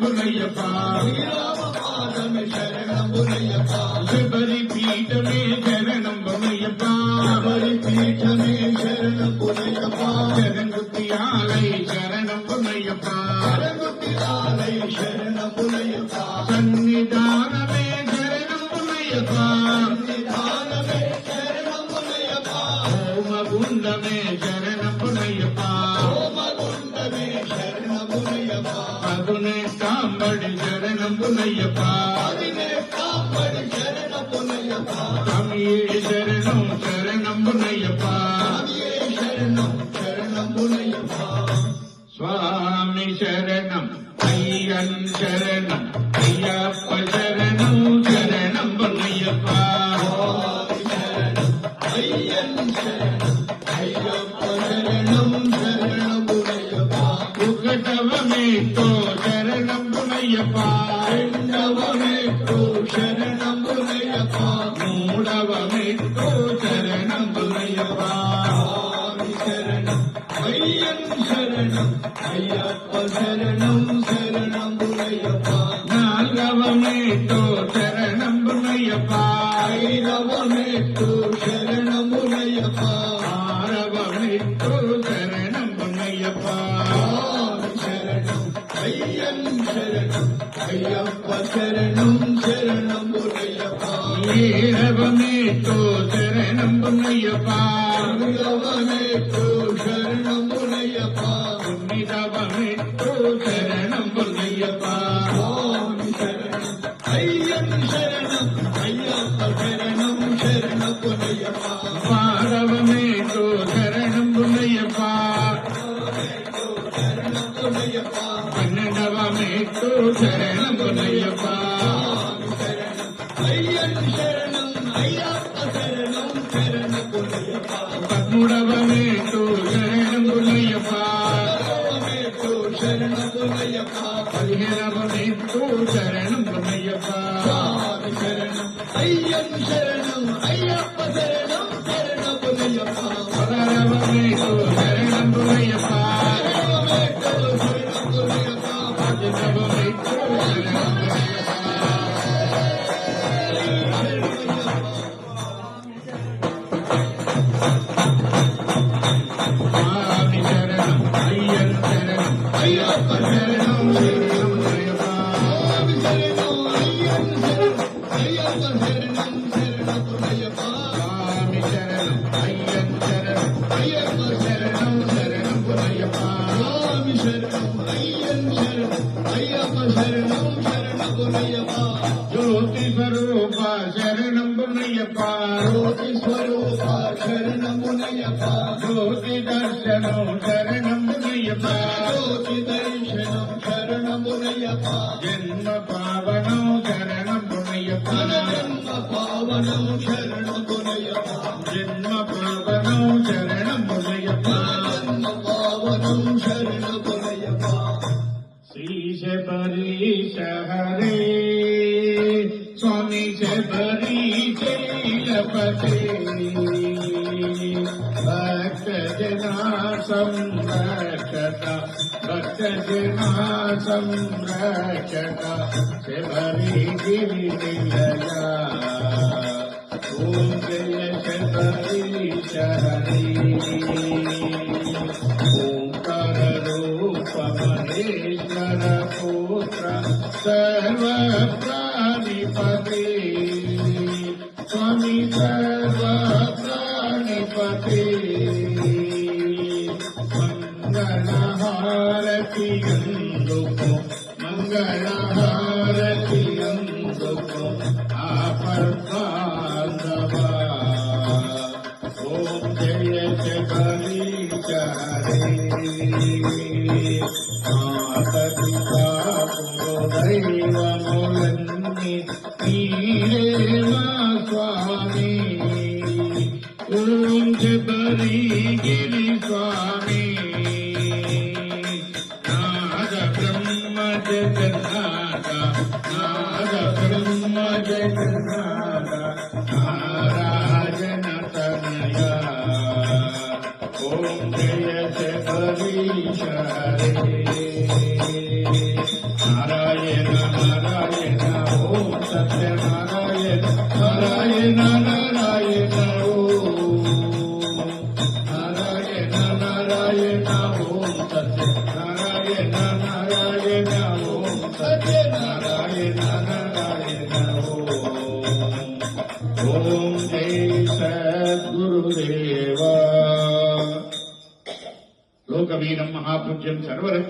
புனையப்பா ஸ்ரீராமபாதமே சரணம் புனையப்பா சபரி பீடமே சரணம் புனையப்பா சபரி பீடமே சரணம் புனையப்பா சரங்குத்தியாலை சரணம் புனையப்பா சரங்குத்தியாலை சரணம் புனையப்பா சன்னிதானமே சரணம் புனையப்பா சன்னிதானமே சரணம் புனையப்பா ஓமகுண்டமே சரணம் புனையப்பா ஓமகுண்டமே சரணம் புனையப்பா பதினெட்டாம்படி சரணம் புனையப்பா பதினெட்டாம்படி சரணம் புனையப்பா சாமியே சரணம் சரணம் புனையப்பா சாமியே சரணம் சரணம் புனையப்பா சுவாமி சரணம் ஐயன் சரணம் ஐயப்ப சரணம் சரணம் புனையப்பா ஐயன் சரணம் ஐயப்ப சரணம் சரணம் புனையப்பா உகடவமேட்டோ சரணம் புனையப்பா எண்டவமேட்டோ சரணம் புனையப்பா மூடவமேட்டோ சரணம் புனையப்பா சரணம் ஐயன் சரணம் ஐயப்ப சரணம் சரணம் புனையப்பா நால்கவமேட்டோ சரணம் புனையப்பா ஐரவமேட்டோ சரணம் புனையப்பா ஆரவமேட்டோ சரணம் புனையப்பா சரணம் ஐயன் சரணம் ஐயப்ப சரணம் சரணம் புனையப்பா ஏரவமேட்டோ சரணம் புனையப்பா ஏரவமேட்டோ சரணம் புனையப்பா புனிதவமேட்டோ சரணம் புனையப்பா சரணம் ஐயன் சரணம் ஐயப்ப சரணம் சரணம் புனையப்பா பாரவமேட்டோ சரணம் புனையப்பா சரணம் புனையப்பா பன்னெண்டவமேட்டோ சரணம் புனையப்பா சரணம் ஐயன் சரணம் ஐயப்ப சரணம் சரணம் புனையப்பா பத்முடவமேட்டோ சரணம் புனையப்பா பத்முடவமேட்டோ சரணம் புனையப்பா பதினேழவமேட்டோ சரணம் புனையப்பா சரணம் ஐயன் சரணம் ஐயப்ப சரணம் சரணம் புனையப்பா பதரவமேட்டோ சரணம் புனையப்பா பதரவமேட்டோ சரணம் புனையப்பா பதினவமேட்டோ சரணம் புனையப்பா சுவாமி சரணம் ஐயன் சரணம் ஐயப்ப சரணம் சரணம் புனையப்பா சுவாமி சரணம் ஐயன் சரணம் ஐயப்ப சரணம் சரணம் புனையப்பா சுவாமி சரணம் ஐயன் சரணம் ஐயப்ப சரணம் சரணம் புனையப்பா சுவாமி சரணம் ஐயன் சரணம் ஐயப்ப சரணம் சரணம் புனையப்பா ஜோதி ஸ்வரூபா சரணம் புனையப்பா ஜோதி ஸ்வரூபா சரணம் புனையப்பா ஜோதி தர்சனம் சரணம் புனையப்பா ஜோதி தரிசனம் சரணம் புனையப்பா ஜென்ம பாவனம் சரணம் புனையப்பா ஜென்ம பாவனம் சரணம் புனையப்பா ஜென்ம பாவனம் சரணம் புனையப்பா ஜென்ம பாவனம் சரணம் புனையப்பா श्री शबरीश हरे स्वामी शबरीश लीलपते भक्त जना संरक्षता भक्त जना संरक्षता शबरी गिरिनिलया ओम जय शबरीश हरे ओंकार रूप महेश्वर पुत्र सर्व प्राणिपते स्वामी सर्व प्राणिपते मंगल हारति अंदुको मंगल हारति अंदुको आपर बांधवा ओम जय शबरीश हरे मातपिता पुरोदैवमुलन्नि नीरेमा स्वामी ओम शबरी गिरि स्वामी नाद ब्रह्म जगन्नाथ नाद ब्रह्म जगन्नाथ नारायण तनया ओम जय शबरीश हरे नारायण నారాయణ నారాయణ ఓం సత్యనారాయణ నారాయణ నారాయణ ఓం నారాయణ నారాయణ ఓం సత్యనారాయణ నారాయణ ఓం సత్యనారాయణ నారాయణ ఓం జై సద్గురుదేవా లోకవీరం మహాపూజ్యం సర్వరక్ష